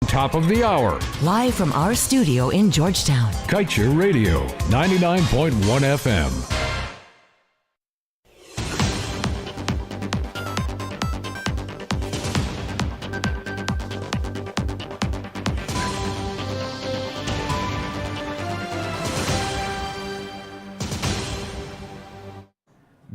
Top of the hour. Live from our studio in Georgetown. Kaieteur Radio, 99.1 FM.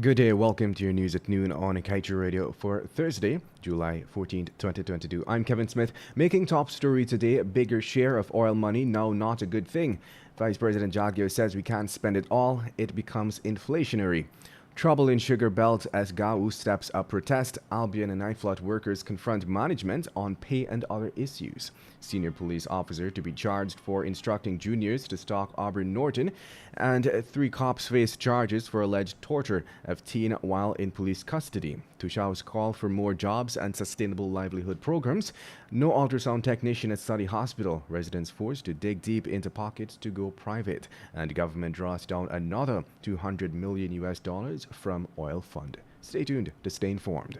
Good day, welcome to your news at noon on Kaieteur Radio for Thursday, July 14th, 2022. I'm Kevin Smith. Making top story today, a bigger share of oil money, now not a good thing. Vice President Kaieteur says we can't spend it all, it becomes inflationary. Trouble in Sugar Belt as GAU steps up protest. Albion and Nightflood workers confront management on pay and other issues. Senior police officer to be charged for instructing juniors to stalk Aubrey Norton, and 3 cops face charges for alleged torture of teen while in police custody. Touchouts call for more jobs and sustainable livelihood programs. No ultrasound technician at Study Hospital. Residents forced to dig deep into pockets to go private. And government draws down another $200 million from oil fund. Stay tuned to stay informed.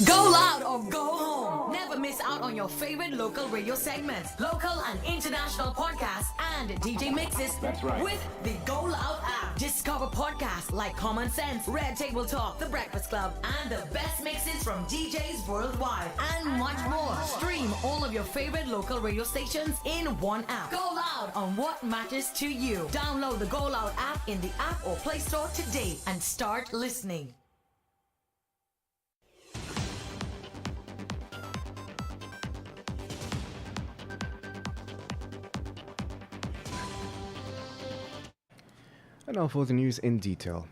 Go loud or go home. Never miss out on your favorite local radio segments, local and international podcasts, and DJ mixes. That's right. With the Go Loud app. Discover podcasts like Common Sense, Red Table Talk, The Breakfast Club, and the best mixes from DJs worldwide, and much more. Stream all of your favorite local radio stations in one app. Go loud on what matters to you. Download the Go Loud app in the App or Play Store today and start listening. And now for the news in detail.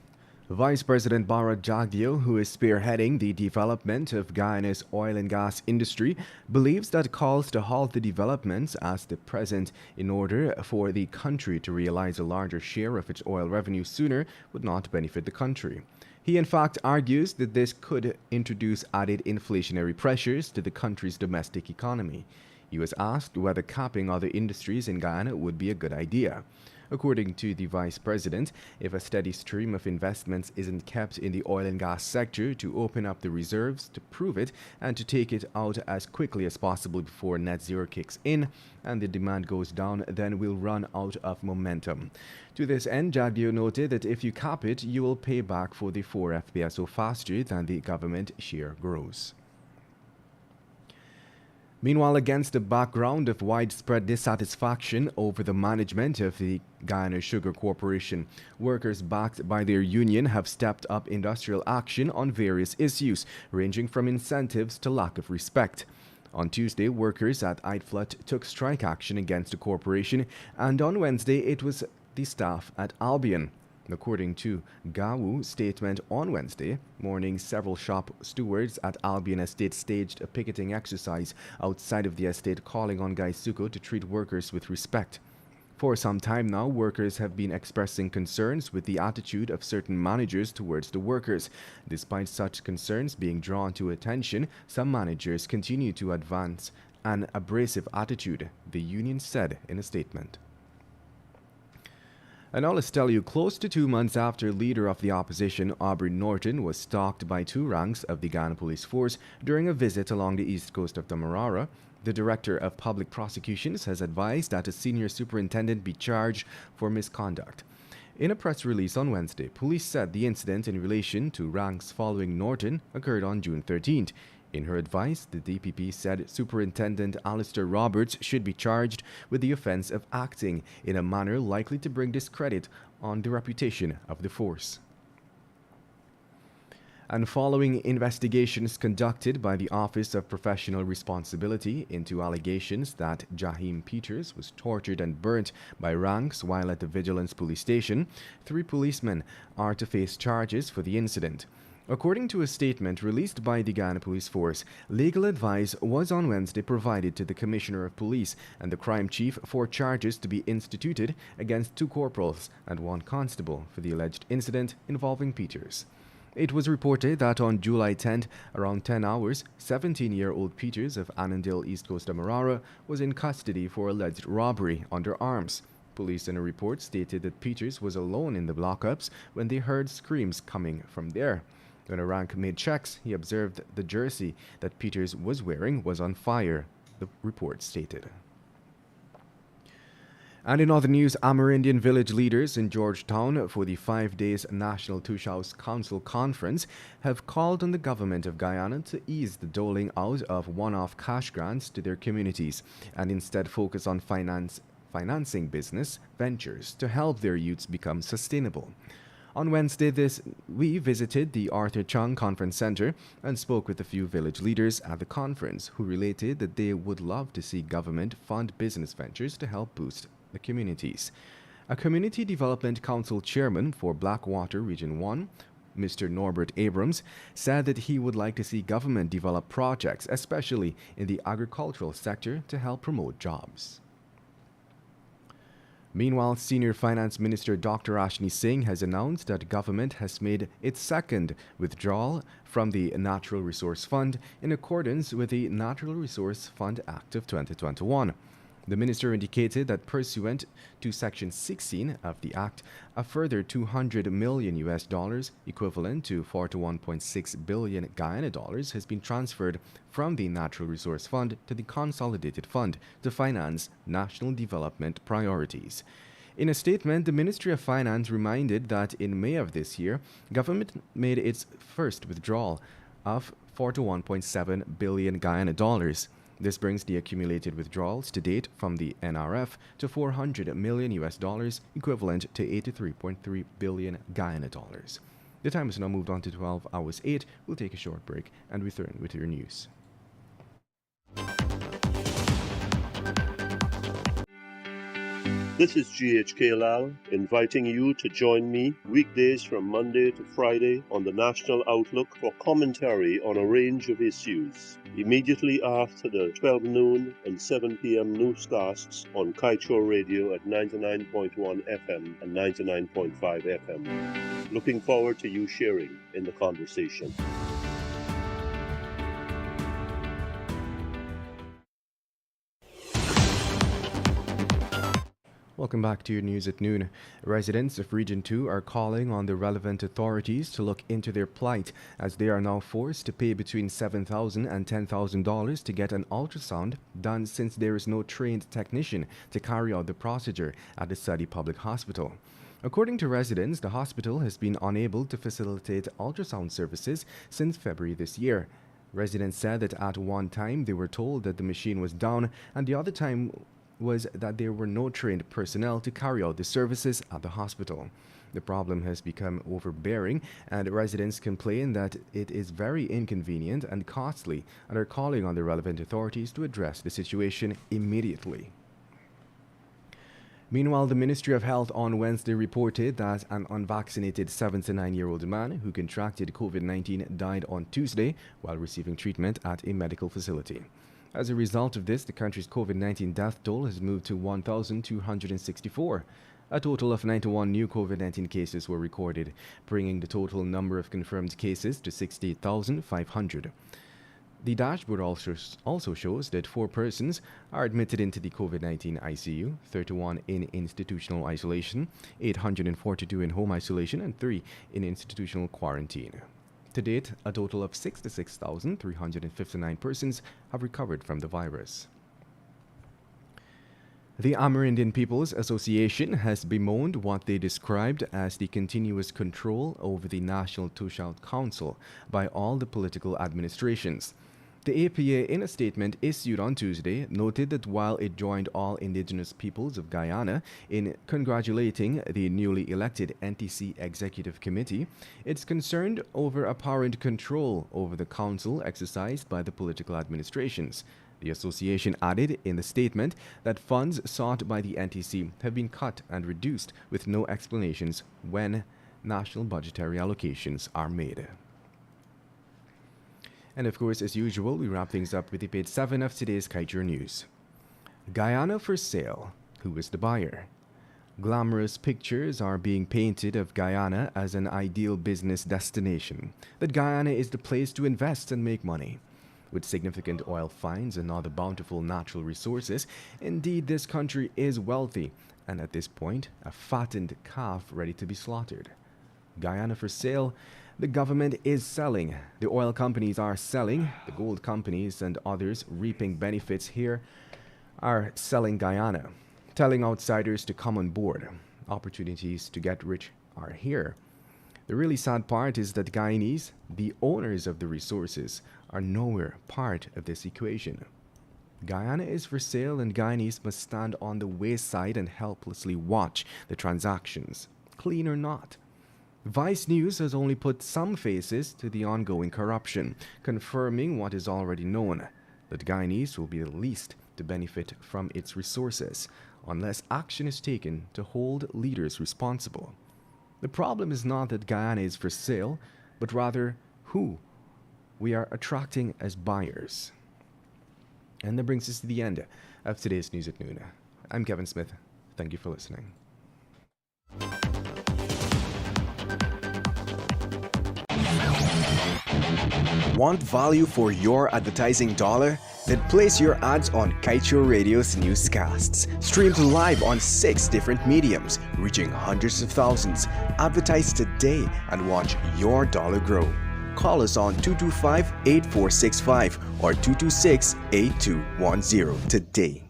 Vice President Bharat Jagdeo, who is spearheading the development of Guyana's oil and gas industry, believes that calls to halt the developments as the present in order for the country to realize a larger share of its oil revenue sooner would not benefit the country. He in fact argues that this could introduce added inflationary pressures to the country's domestic economy. He was asked whether capping other industries in Guyana would be a good idea. According to the vice president, if a steady stream of investments isn't kept in the oil and gas sector to open up the reserves, to prove it, and to take it out as quickly as possible before net zero kicks in and the demand goes down, then we'll run out of momentum. To this end, Jagdeo noted that if you cap it, you will pay back for the 4 FPSO faster than the government share grows. Meanwhile, against the background of widespread dissatisfaction over the management of the Guyana Sugar Corporation, workers backed by their union have stepped up industrial action on various issues, ranging from incentives to lack of respect. On Tuesday, workers at Nightflood took strike action against the corporation, and on Wednesday it was the staff at Albion. According to GAU's statement on Wednesday morning, several shop stewards at Albion Estate staged a picketing exercise outside of the estate, calling on Gaisuko to treat workers with respect. For some time now, workers have been expressing concerns with the attitude of certain managers towards the workers. Despite such concerns being drawn to attention, some managers continue to advance an abrasive attitude, the union said in a statement. And now let's tell you, close to 2 months after leader of the opposition, Aubrey Norton, was stalked by 2 ranks of the Guyana Police Force during a visit along the east coast of Demerara, the Director of Public Prosecutions has advised that a senior superintendent be charged for misconduct. In a press release on Wednesday, police said the incident in relation to ranks following Norton occurred on June 13th. In her advice, the DPP said Superintendent Alistair Roberts should be charged with the offense of acting in a manner likely to bring discredit on the reputation of the force. And following investigations conducted by the Office of Professional Responsibility into allegations that Jahim Peters was tortured and burnt by ranks while at the Vigilance Police Station, 3 policemen are to face charges for the incident. According to a statement released by the Guyana Police Force, legal advice was on Wednesday provided to the Commissioner of Police and the Crime Chief for charges to be instituted against 2 corporals and 1 constable for the alleged incident involving Peters. It was reported that on July 10th, around 10 hours, 17-year-old Peters of Annandale, East Coast Demerara, was in custody for alleged robbery under arms. Police in a report stated that Peters was alone in the lockups when they heard screams coming from there. When a rank made checks, he observed the jersey that Peters was wearing was on fire, the report stated. And in other news, Amerindian village leaders in Georgetown for the 5 days National Touchouts Council Conference have called on the government of Guyana to ease the doling out of one-off cash grants to their communities and instead focus on financing business ventures to help their youths become sustainable. On Wednesday, we visited the Arthur Chung Conference Center and spoke with a few village leaders at the conference who related that they would love to see government fund business ventures to help boost the communities. A Community Development Council chairman for Blackwater Region 1, Mr. Norbert Abrams, said that he would like to see government develop projects, especially in the agricultural sector, to help promote jobs. Meanwhile, Senior Finance Minister Dr. Ashni Singh has announced that government has made its second withdrawal from the Natural Resource Fund in accordance with the Natural Resource Fund Act of 2021. The minister indicated that pursuant to Section 16 of the Act, a further $200 million equivalent to 41.6 billion Guyana dollars has been transferred from the Natural Resource Fund to the Consolidated Fund to finance national development priorities. In a statement, the Ministry of Finance reminded that in May of this year, government made its first withdrawal of 41.7 billion Guyana dollars. This brings the accumulated withdrawals to date from the NRF to $400 million equivalent to 83.3 billion Guyana dollars. The time has now moved on to 12 hours 8. We'll take a short break and return with your news. This is GHK Lal inviting you to join me weekdays from Monday to Friday on the National Outlook for commentary on a range of issues. Immediately after the 12 noon and 7 p.m. newscasts on Kaieteur Radio at 99.1 FM and 99.5 FM. Looking forward to you sharing in the conversation. Welcome back to your news at noon. Residents of Region 2 are calling on the relevant authorities to look into their plight as they are now forced to pay between $7,000 and $10,000 to get an ultrasound done since there is no trained technician to carry out the procedure at the Sadi Public Hospital. According to residents, the hospital has been unable to facilitate ultrasound services since February this year. Residents said that at one time they were told that the machine was down and the other time was that there were no trained personnel to carry out the services at the hospital. The problem has become overbearing, and residents complain that it is very inconvenient and costly and are calling on the relevant authorities to address the situation immediately. Meanwhile, the Ministry of Health on Wednesday reported that an unvaccinated 79-year-old man who contracted COVID-19 died on Tuesday while receiving treatment at a medical facility. As a result of this, the country's COVID-19 death toll has moved to 1,264. A total of 91 new COVID-19 cases were recorded, bringing the total number of confirmed cases to 68,500. The dashboard also shows that 4 persons are admitted into the COVID-19 ICU, 31 in institutional isolation, 842 in home isolation, and 3 in institutional quarantine. To date, a total of 66,359 persons have recovered from the virus. The Amerindian People's Association has bemoaned what they described as the continuous control over the National Touchouts Council by all the political administrations. The APA, in a statement issued on Tuesday, noted that while it joined all indigenous peoples of Guyana in congratulating the newly elected NTC Executive Committee, it's concerned over apparent control over the council exercised by the political administrations. The association added in the statement that funds sought by the NTC have been cut and reduced with no explanations when national budgetary allocations are made. And of course, as usual, we wrap things up with the page 7 of today's Kaieteur News. Guyana For Sale. Who is the buyer? Glamorous pictures are being painted of Guyana as an ideal business destination, that Guyana is the place to invest and make money. With significant oil finds and other bountiful natural resources, indeed this country is wealthy, and at this point, a fattened calf ready to be slaughtered. Guyana for sale. The government is selling. The oil companies are selling. The gold companies and others reaping benefits here are selling Guyana, telling outsiders to come on board. Opportunities to get rich are here. The really sad part is that Guyanese, the owners of the resources, are nowhere part of this equation. Guyana is for sale, and Guyanese must stand on the wayside and helplessly watch the transactions, clean or not. Vice News has only put some faces to the ongoing corruption, confirming what is already known, that Guyanese will be the least to benefit from its resources, unless action is taken to hold leaders responsible. The problem is not that Guyana is for sale, but rather who we are attracting as buyers. And that brings us to the end of today's News at Noon. I'm Kevin Smith. Thank you for listening. Want value for your advertising dollar? Then place your ads on Kaieteur Radio's newscasts. Streamed live on 6 different mediums, reaching hundreds of thousands. Advertise today and watch your dollar grow. Call us on 225-8465 or 226-8210 today.